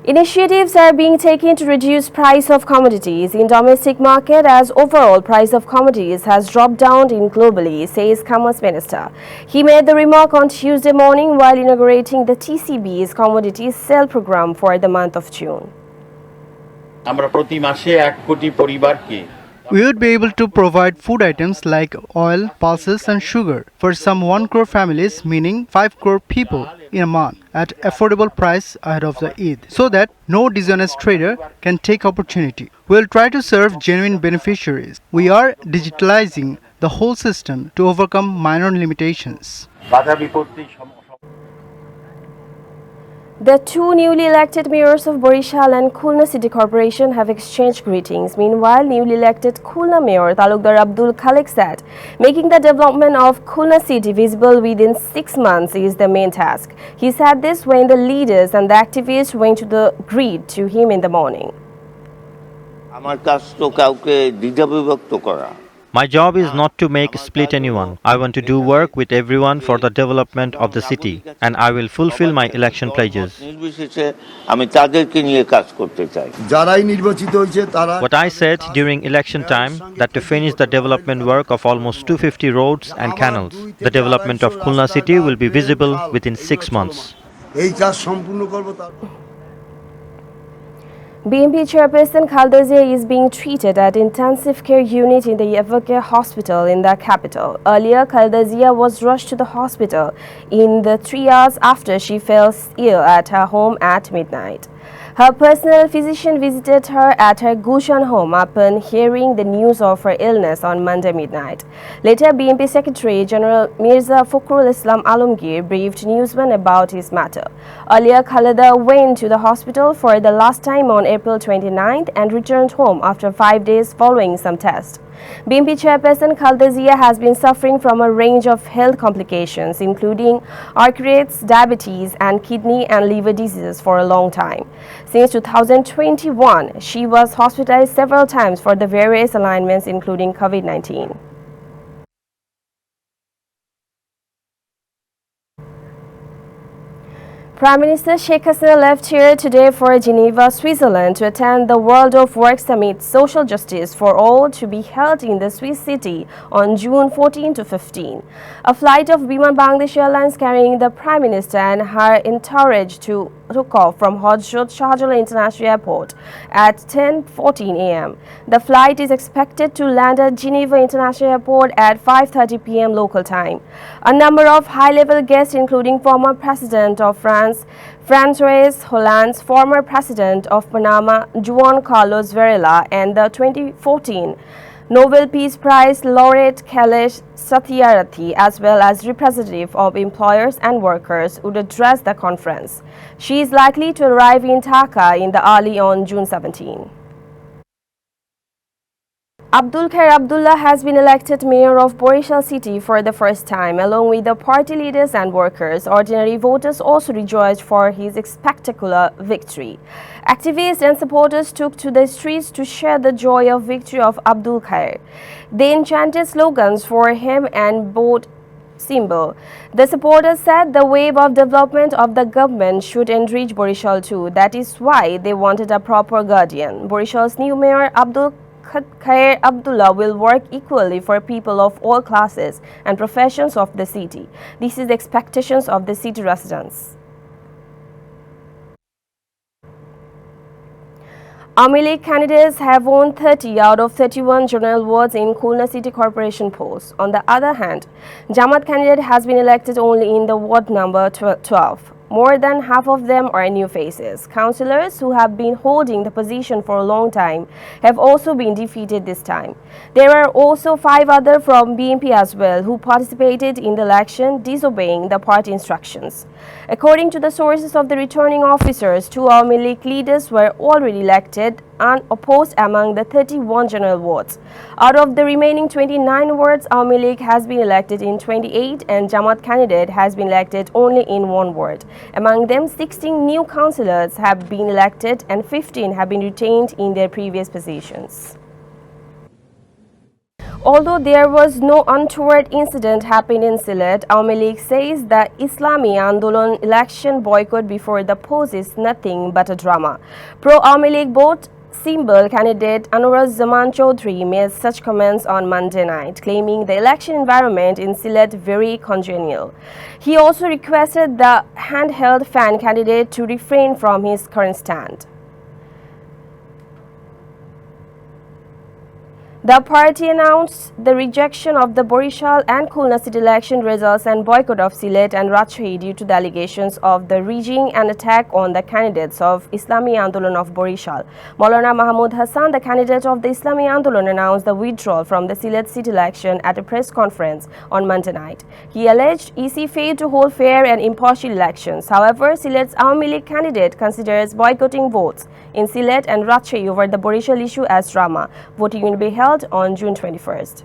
Initiatives are being taken to reduce price of commodities in domestic market as overall price of commodities has dropped down in globally, says Commerce Minister. He made the remark on Tuesday morning while inaugurating the TCB's commodities sale program for the month of June. We would be able to provide food items like oil, pulses and sugar for some 1 crore families, meaning 5 crore people in a month at affordable price ahead of the Eid, so that no dishonest trader can take opportunity. We will try to serve genuine beneficiaries. We are digitalizing the whole system to overcome minor limitations. The two newly elected mayors of Borishal and Khulna City Corporation have exchanged greetings. Meanwhile, newly elected Khulna Mayor Talukdar Abdul Khalik said, making the development of Khulna City visible within 6 months is the main task. He said this when the leaders and the activists went to the grid to him in the morning. My job is not to make split anyone. I want to do work with everyone for the development of the city, and I will fulfill my election pledges. What I said during election time, that to finish the development work of almost 250 roads and canals, the development of Khulna city will be visible within 6 months. BNP chairperson Khaleda Zia is being treated at intensive care unit in the Yavake hospital in the capital. Earlier, Khaleda Zia was rushed to the hospital in the 3 hours after she fell ill at her home at midnight. Her personal physician visited her at her Gulshan home upon hearing the news of her illness on Monday midnight. Later, BNP Secretary General Mirza Fakhrul Islam Alamgir briefed newsmen about his matter. Earlier, Khaleda went to the hospital for the last time on April 29th and returned home after 5 days following some tests. BNP chairperson Khaleda Zia has been suffering from a range of health complications, including arthritis, diabetes, and kidney and liver diseases for a long time. Since 2021, she was hospitalized several times for the various ailments, including COVID-19. Prime Minister Sheikh Hasina left here today for Geneva, Switzerland to attend the World of Work Summit Social Justice for All to be held in the Swiss city on June 14 to 15. A flight of Biman Bangladesh Airlines carrying the Prime Minister and her entourage took off from Hajjot Shahjalal International Airport at 10:14 a.m. The flight is expected to land at Geneva International Airport at 5:30 p.m. local time. A number of high-level guests, including former President of France, François Hollande, former President of Panama, Juan Carlos Varela, and the 2014 Nobel Peace Prize laureate Kailash Satyarthi, as well as representatives of employers and workers, would address the conference. She is likely to arrive in Dhaka in the early on June 17. Abdul Khair Abdullah has been elected mayor of Borishal city for the first time, along with the party leaders and workers. Ordinary voters also rejoiced for his spectacular victory. Activists and supporters took to the streets to share the joy of victory of Abdul Khair. They chanted slogans for him and bowed symbol. The supporters said the wave of development of the government should enrich Borishal too. That is why they wanted a proper guardian. Borishal's new mayor Abdul Khair Abdullah will work equally for people of all classes and professions of the city. This is the expectations of the city residents. Army League candidates have won 30 out of 31 general wards in Khulna City Corporation polls. On the other hand, Jamaat candidate has been elected only in the ward number 12. More than half of them are new faces. Councillors who have been holding the position for a long time have also been defeated this time. There are also 5 others from BNP as well who participated in the election, disobeying the party instructions. According to the sources of the returning officers, 2 Army League leaders were already elected unopposed among the 31 general wards. Out of the remaining 29 wards, Army League has been elected in 28 and Jamaat candidate has been elected only in 1 ward. Among them, 16 new councillors have been elected and 15 have been retained in their previous positions. Although there was no untoward incident happened in Sylhet, Awami League says the Islami Andolan election boycott before the polls is nothing but a drama. Pro-Awami League vote symbol candidate Anwar Zaman Chaudhry made such comments on Monday night, claiming the election environment in Sylhet very congenial. He also requested the handheld fan candidate to refrain from his current stand. The party announced the rejection of the Borishal and Khulna city election results and boycott of Sylhet and Rajshahi due to the allegations of the rigging and attack on the candidates of Islami Andolan of Borishal. Maulana Mahmoud Hassan, the candidate of the Islami Andolan, announced the withdrawal from the Sylhet city election at a press conference on Monday night. He alleged EC failed to hold fair and impartial elections. However, Sylhet's Awami League candidate considers boycotting votes in Sylhet and Rajshahi over the Borishal issue as drama. Voting will be held on June 21st.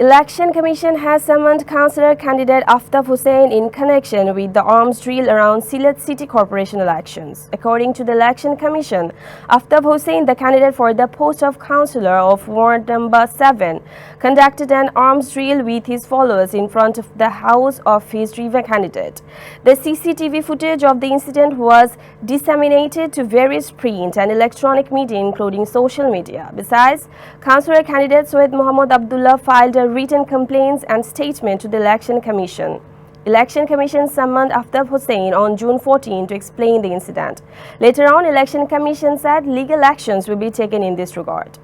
Election Commission has summoned councillor candidate Aftaf Hussain in connection with the arms drill around Sylhet City Corporation elections. According to the Election Commission, Aftaf Hussain, the candidate for the post of councillor of Ward number 7, conducted an arms drill with his followers in front of the house of his rival candidate. The CCTV footage of the incident was disseminated to various print and electronic media, including social media. Besides, councillor candidate Soed Mohammad Abdullah filed a written complaints and statement to the Election Commission. Election Commission summoned Aftaf Hussain on June 14 to explain the incident. Later on, Election Commission said legal actions will be taken in this regard.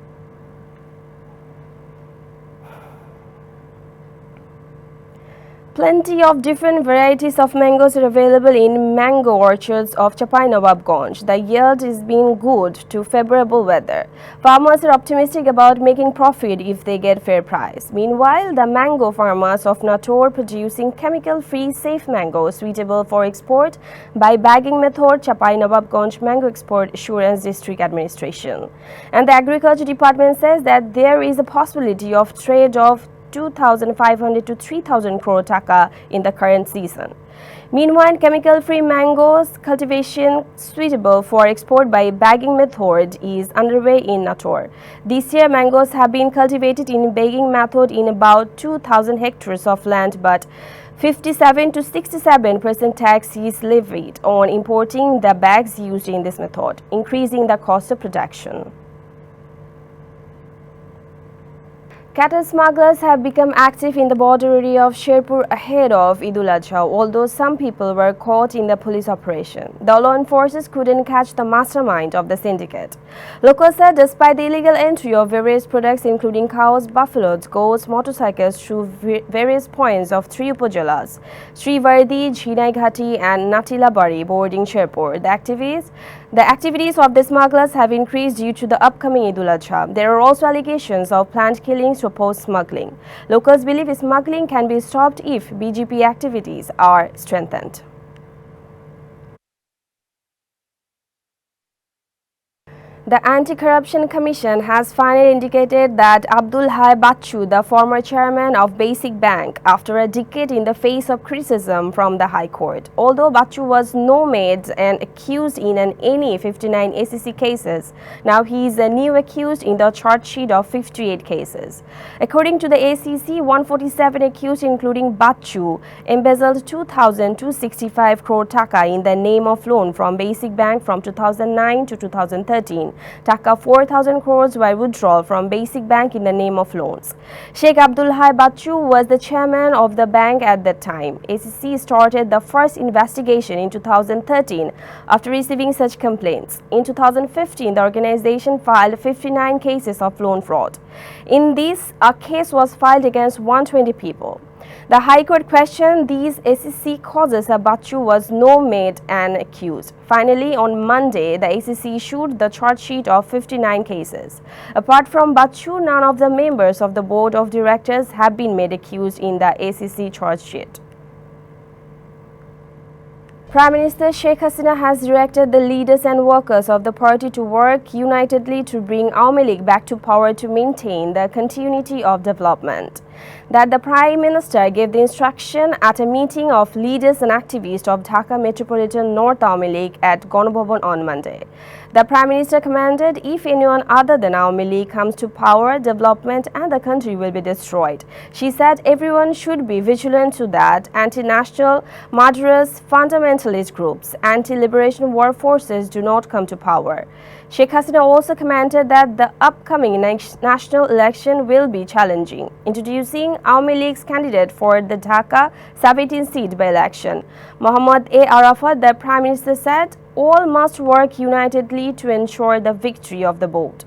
Plenty of different varieties of mangoes are available in mango orchards of Chapai Nawabganj. The yield is being good to favorable weather. Farmers are optimistic about making profit if they get fair price. Meanwhile, the mango farmers of Nator producing chemical-free safe mangoes suitable for export by bagging method Chapai Nawabganj Mango Export Assurance District Administration. And the Agriculture Department says that there is a possibility of trade of 2,500 to 3,000 crore taka in the current season. Meanwhile, chemical-free mangoes cultivation suitable for export by bagging method is underway in Nator. This year, mangoes have been cultivated in bagging method in about 2,000 hectares of land, but 57 to 67% tax is levied on importing the bags used in this method, increasing the cost of production. Cattle smugglers have become active in the border area of Sherpur ahead of Eid ul-Adha, although some people were caught in the police operation. The law enforcers couldn't catch the mastermind of the syndicate. Locals said despite the illegal entry of various products including cows, buffaloes, goats, motorcycles through various points of three upajalas, Srivardi, Jhinaighati and Natilabari boarding Sherpur, the activities of the smugglers have increased due to the upcoming Eid ul-Adha. There are also allegations of planned killings to oppose smuggling. Locals believe smuggling can be stopped if BGP activities are strengthened. The Anti-Corruption Commission has finally indicated that Abdul Hai Bachu, the former chairman of Basic Bank, after a decade in the face of criticism from the High Court. Although Bachu was no made and accused in any 59 ACC cases, now he is a new accused in the charge sheet of 58 cases. According to the ACC, 147 accused including Bachu embezzled 2,265 crore taka in the name of loan from Basic Bank from 2009 to 2013. Taka 4,000 crores were withdrawal from Basic Bank in the name of loans. Sheikh Abdul Hai Bachu was the chairman of the bank at that time. ACC started the first investigation in 2013 after receiving such complaints. In 2015, the organization filed 59 cases of loan fraud. In this, a case was filed against 120 people. The High Court questioned these ACC causes as Bachu was no made and accused. Finally, on Monday, the ACC issued the charge sheet of 59 cases. Apart from Bachu, none of the members of the board of directors have been made accused in the ACC charge sheet. Prime Minister Sheikh Hasina has directed the leaders and workers of the party to work unitedly to bring Awami League back to power to maintain the continuity of development. that the Prime Minister gave the instruction at a meeting of leaders and activists of Dhaka Metropolitan North Awami League at Ganabhavan on Monday. The Prime Minister commanded if anyone other than Awami League comes to power, development and the country will be destroyed. She said everyone should be vigilant to that anti-national, murderous, fundamentalist groups, anti-liberation war forces do not come to power. Sheikh Hasina also commented that the upcoming national election will be challenging, introducing Awami League's candidate for the Dhaka 17 seat by election. Mohammad A. Arafat, the Prime Minister, said all must work unitedly to ensure the victory of the vote.